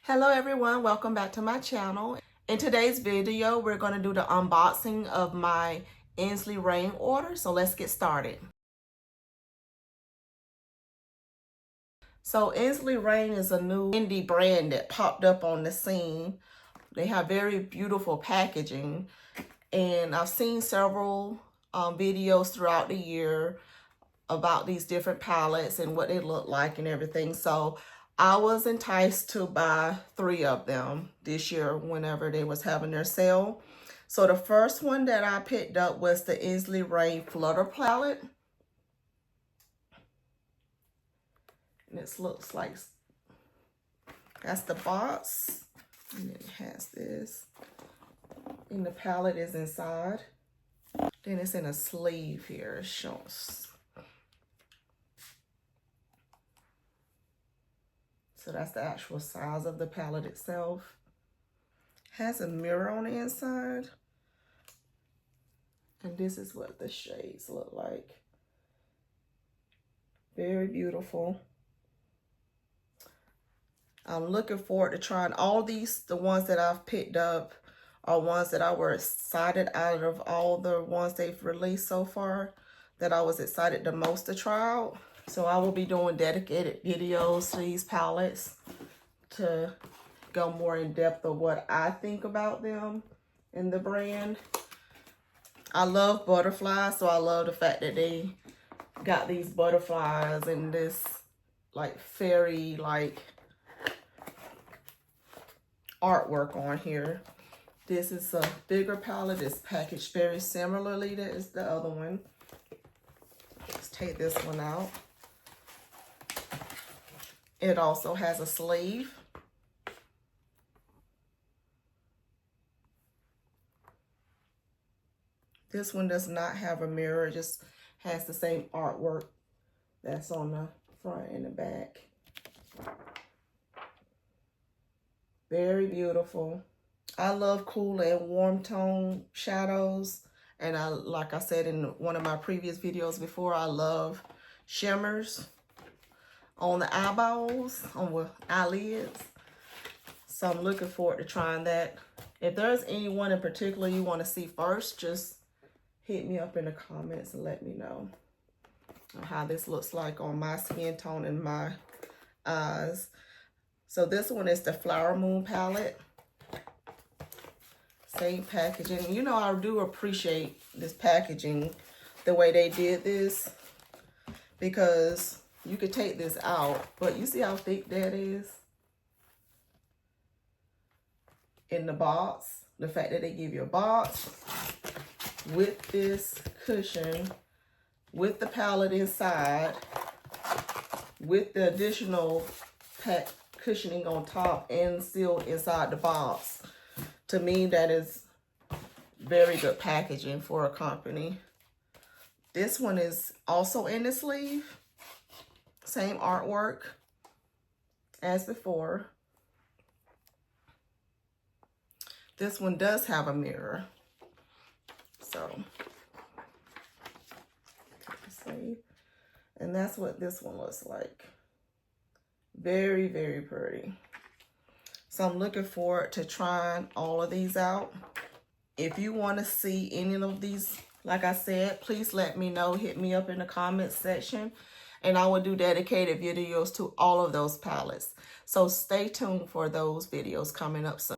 Hello everyone, welcome back to my channel. In today's video, we're going to do the unboxing of my Ensley Reign order. So let's get started. So Ensley Reign is a new indie brand that popped up on the scene. They have very beautiful packaging, and I've seen several videos throughout the year about these different palettes and what they look like and everything. So I was enticed to buy 3 of them this year whenever they was having their sale. So the first one that I picked up was the Ensley Reign Flutter palette. And it looks like, that's the box. And it has this. And the palette is inside. Then it's in a sleeve here. It shows. So that's the actual size of the palette itself. Has a mirror on the inside. And this is what the shades look like. Very beautiful. I'm looking forward to trying all these. The ones that I've picked up are ones that I were excited out of all the ones they've released so far, that I was excited the most to try out. So I will be doing dedicated videos to these palettes to go more in depth of what I think about them and the brand. I love butterflies, so I love the fact that they got these butterflies and this like fairy like artwork on here. This is a bigger palette. It's packaged very similarly to the other one. Let's take this one out. It also has a sleeve. This one does not have a mirror. It just has the same artwork that's on the front and the back. Very beautiful. I love cool and warm tone shadows. And like I said in one of my previous videos before, I love shimmers on the eyeballs, on the eyelids. So I'm looking forward to trying that. If there's anyone in particular you want to see first, just hit me up in the comments and let me know how this looks like on my skin tone and my eyes. So this one is the Flower Moon palette. Same packaging. You know, I do appreciate this packaging, the way they did this, because you could take this out, but you see how thick that is in the box. The fact that they give you a box with this cushion, with the palette inside, with the additional cushioning on top and still inside the box. To me, that is very good packaging for a company. This one is also in the sleeve. Same artwork as before. This one does have a mirror. So, and that's what this one looks like. Very, very pretty. So I'm looking forward to trying all of these out. If you want to see any of these, like I said, please let me know. Hit me up in the comments section, and I will do dedicated videos to all of those palettes. So stay tuned for those videos coming up soon.